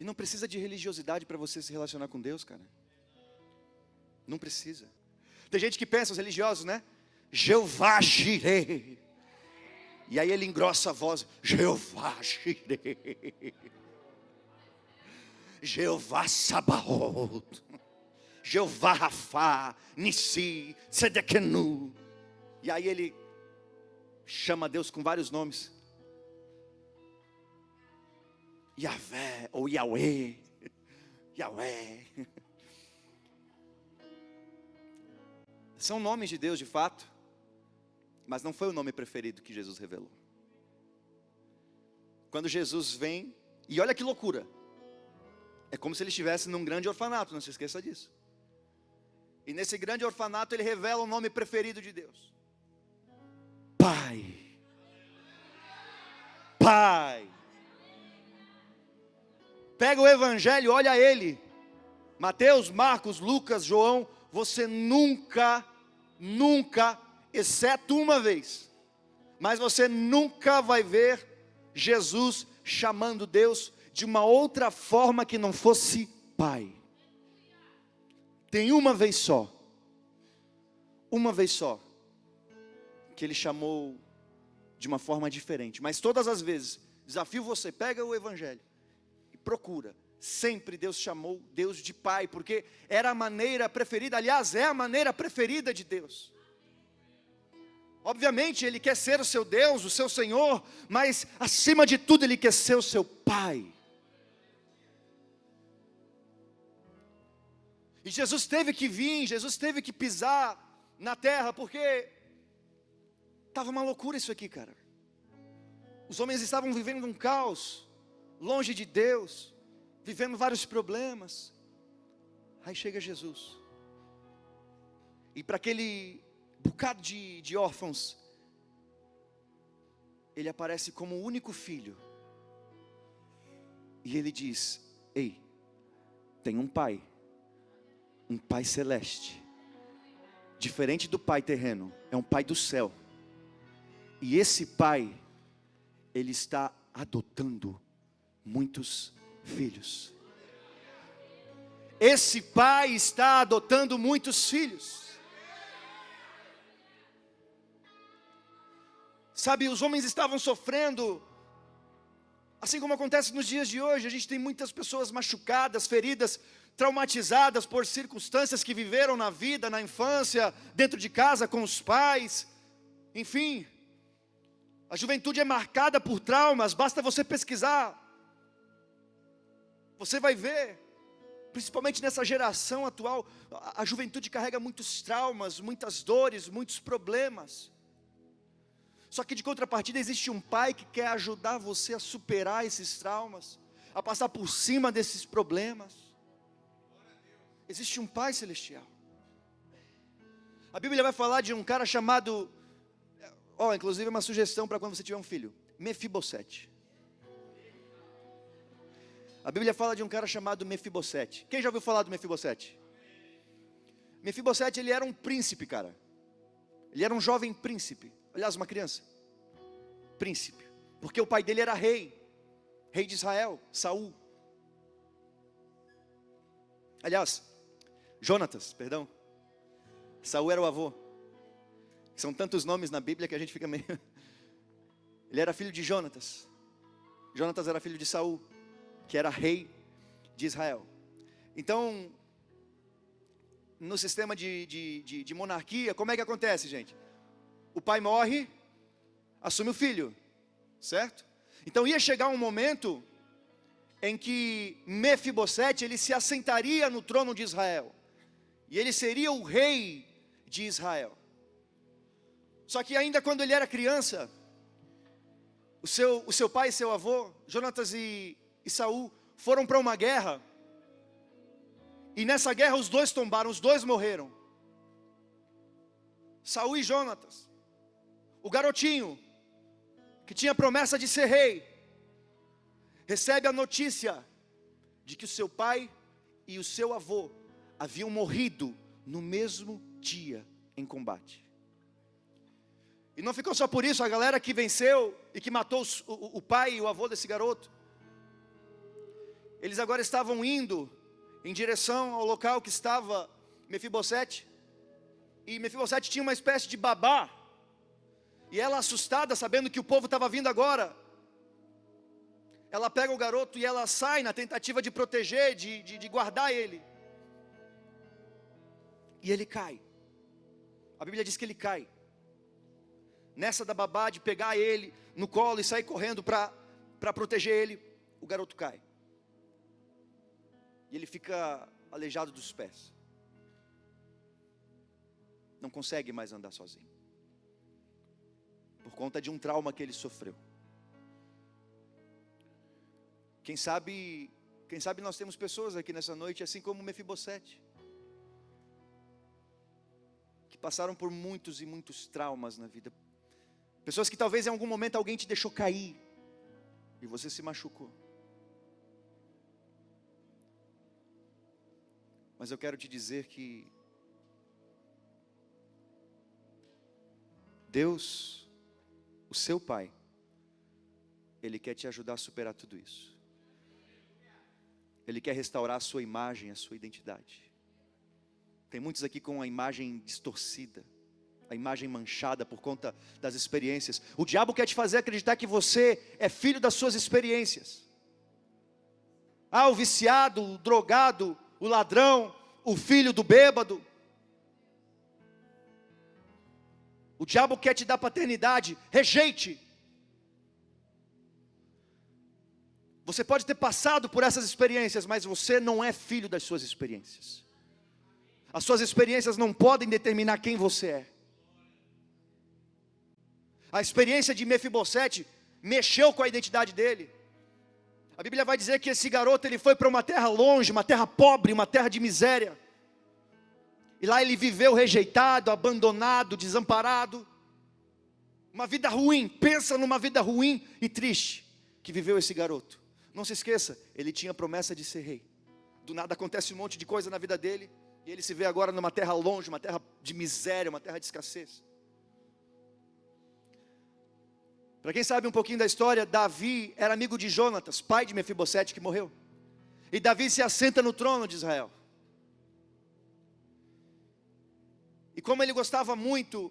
E não precisa de religiosidade para você se relacionar com Deus, cara. Não precisa. Tem gente que pensa, os religiosos, né? Jeová Jireh. E aí ele engrossa a voz. Jeová Jireh. Jeová Sabaoth. Jeová Rafá. Nissi. Tzedekenu. E aí ele chama Deus com vários nomes. Yahvé ou Yahweh. Yahweh. São nomes de Deus de fato, mas não foi o nome preferido que Jesus revelou. Quando Jesus vem, e olha que loucura, é como se ele estivesse num grande orfanato, não se esqueça disso. E nesse grande orfanato ele revela o nome preferido de Deus: Pai. Pai. Pega o evangelho, olha ele, Mateus, Marcos, Lucas, João. Você nunca, exceto uma vez, mas você nunca vai ver Jesus chamando Deus de uma outra forma que não fosse Pai. Tem uma vez só, que ele chamou de uma forma diferente, mas todas as vezes, desafio você, pega o evangelho e procura. Sempre Deus chamou Deus de Pai, porque era a maneira preferida, aliás, é a maneira preferida de Deus. Obviamente Ele quer ser o seu Deus, o seu Senhor, mas acima de tudo Ele quer ser o seu Pai. E Jesus teve que vir, Jesus teve que pisar na terra, porque estava uma loucura isso aqui, cara. Os homens estavam vivendo um caos, longe de Deus, vivendo vários problemas. Aí chega Jesus, e para aquele bocado de órfãos, Ele aparece como o único filho, e Ele diz: ei, tem um Pai celeste, diferente do Pai terreno, é um Pai do céu, e esse Pai, Ele está adotando muitos filhos. Esse Pai está adotando muitos filhos. Sabe, os homens estavam sofrendo, assim como acontece nos dias de hoje. A gente tem muitas pessoas machucadas, feridas, traumatizadas por circunstâncias que viveram na vida, na infância, dentro de casa, com os pais. Enfim, a juventude é marcada por traumas, basta você pesquisar. Você vai ver, principalmente nessa geração atual, a juventude carrega muitos traumas, muitas dores, muitos problemas. Só que de contrapartida existe um Pai que quer ajudar você a superar esses traumas, a passar por cima desses problemas. Existe um Pai celestial. A Bíblia vai falar de um cara chamado, inclusive uma sugestão para quando você tiver um filho, Mefibosete. A Bíblia fala de um cara chamado Mefibosete. Quem já ouviu falar do Mefibosete? Mefibosete, ele era um príncipe, cara. Ele era um jovem príncipe. Aliás, uma criança. Príncipe. Porque o pai dele era rei de Israel, Saul. Aliás, Jonatas, perdão. Saul era o avô. São tantos nomes na Bíblia que a gente fica meio... Ele era filho de Jonatas. Jonatas era filho de Saul, que era rei de Israel. Então, no sistema de monarquia, como é que acontece, gente? O pai morre, assume o filho, certo? Então ia chegar um momento em que Mefibosete, ele se assentaria no trono de Israel, e ele seria o rei de Israel. Só que ainda quando ele era criança, o seu pai e seu avô, Jonatas e Saul, foram para uma guerra, e nessa guerra os dois tombaram, os dois morreram. Saul e Jonatas. O garotinho, que tinha promessa de ser rei, recebe a notícia de que o seu pai e o seu avô haviam morrido no mesmo dia em combate. E não ficou só por isso, a galera que venceu e que matou o pai e o avô desse garoto, Eles agora estavam indo em direção ao local que estava Mefibosete. E Mefibosete tinha uma espécie de babá. E ela, assustada, sabendo que o povo estava vindo agora, ela pega o garoto e ela sai na tentativa de proteger, de guardar ele. E ele cai. A Bíblia diz que ele cai. Nessa da babá, de pegar ele no colo e sair correndo para proteger ele, o garoto cai. E ele fica aleijado dos pés. Não consegue mais andar sozinho. Por conta de um trauma que ele sofreu. Quem sabe nós temos pessoas aqui nessa noite, assim como Mefibosete, que passaram por muitos e muitos traumas na vida. Pessoas que talvez em algum momento alguém te deixou cair e você se machucou. Mas eu quero te dizer que Deus, o seu Pai, Ele quer te ajudar a superar tudo isso. Ele quer restaurar a sua imagem, a sua identidade. Tem muitos aqui com a imagem distorcida, a imagem manchada por conta das experiências. O diabo quer te fazer acreditar que você é filho das suas experiências. Ah, o viciado, o drogado, o ladrão, o filho do bêbado. O diabo quer te dar paternidade, rejeite. Você pode ter passado por essas experiências, mas você não é filho das suas experiências. As suas experiências não podem determinar quem você é. A experiência de Mefibosete mexeu com a identidade dele. A Bíblia vai dizer que esse garoto, ele foi para uma terra longe, uma terra pobre, uma terra de miséria. E lá ele viveu rejeitado, abandonado, desamparado. Uma vida ruim, pensa numa vida ruim e triste que viveu esse garoto. Não se esqueça, ele tinha a promessa de ser rei. Do nada acontece um monte de coisa na vida dele, e ele se vê agora numa terra longe, uma terra de miséria, uma terra de escassez. Para quem sabe um pouquinho da história, Davi era amigo de Jonatas, pai de Mefibosete, que morreu. E Davi se assenta no trono de Israel. E como ele gostava muito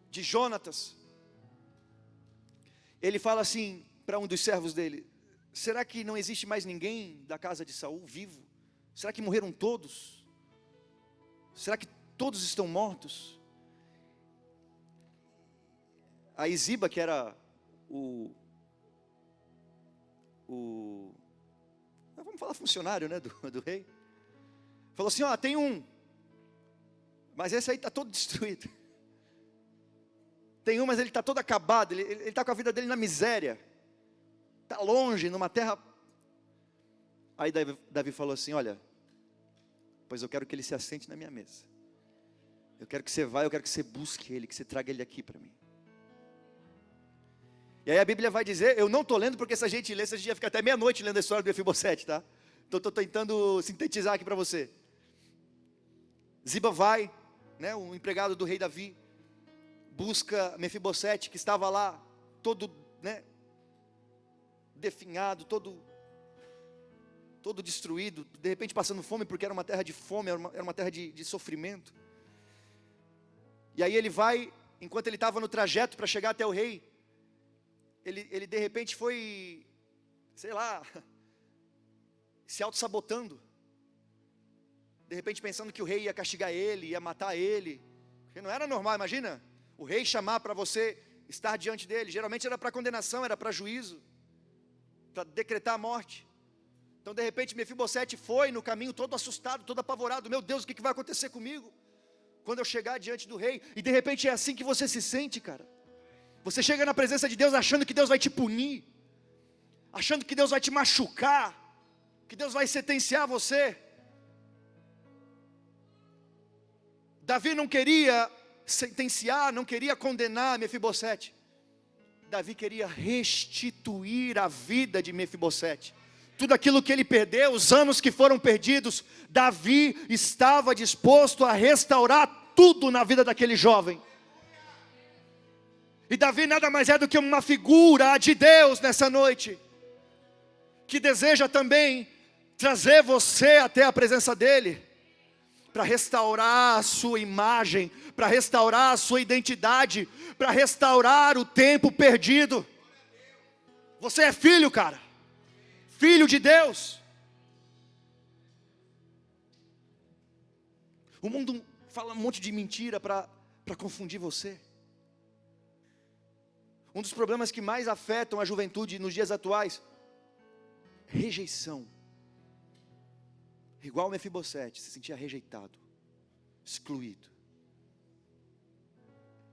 de Jonatas, ele fala assim para um dos servos dele: será que não existe mais ninguém da casa de Saul vivo? Será que morreram todos? Será que todos estão mortos? A Ziba, que era vamos falar funcionário, né, do rei, falou assim: ó, tem um, mas esse aí está todo destruído. Tem um, mas ele está todo acabado, ele está com a vida dele na miséria, está longe, numa terra. Aí Davi falou assim: olha, pois eu quero que ele se assente na minha mesa. Eu quero que você vá, eu quero que você busque ele, que você traga ele aqui para mim. E aí a Bíblia vai dizer, eu não estou lendo porque se a gente lê, a gente ia ficar até meia-noite lendo a história do Mefibosete, tá? Então estou tentando sintetizar aqui para você. Ziba vai, né, um empregado do rei Davi, busca Mefibosete, que estava lá, todo, né, definhado, todo destruído, de repente passando fome, porque era uma terra de fome, era uma terra de sofrimento. E aí ele vai, enquanto ele estava no trajeto para chegar até o rei, ele de repente foi, sei lá, se auto-sabotando. De repente pensando que o rei ia castigar ele, ia matar ele. Porque não era normal, imagina, o rei chamar para você estar diante dele. Geralmente era para condenação, era para juízo, para decretar a morte. Então de repente Mefibosete foi no caminho todo assustado, todo apavorado. Meu Deus, o que vai acontecer comigo quando eu chegar diante do rei? E de repente é assim que você se sente, cara. Você chega na presença de Deus achando que Deus vai te punir, achando que Deus vai te machucar, que Deus vai sentenciar você. Davi não queria sentenciar, não queria condenar Mefibosete. Davi queria restituir a vida de Mefibosete. Tudo aquilo que ele perdeu, os anos que foram perdidos, Davi estava disposto a restaurar tudo na vida daquele jovem. E Davi nada mais é do que uma figura de Deus nessa noite, que deseja também trazer você até a presença dEle, para restaurar a sua imagem, para restaurar a sua identidade, para restaurar o tempo perdido. Você é filho, cara, filho de Deus. O mundo fala um monte de mentira para confundir você. Um dos problemas que mais afetam a juventude nos dias atuais, rejeição. Igual Mefibosete, se sentia rejeitado, excluído.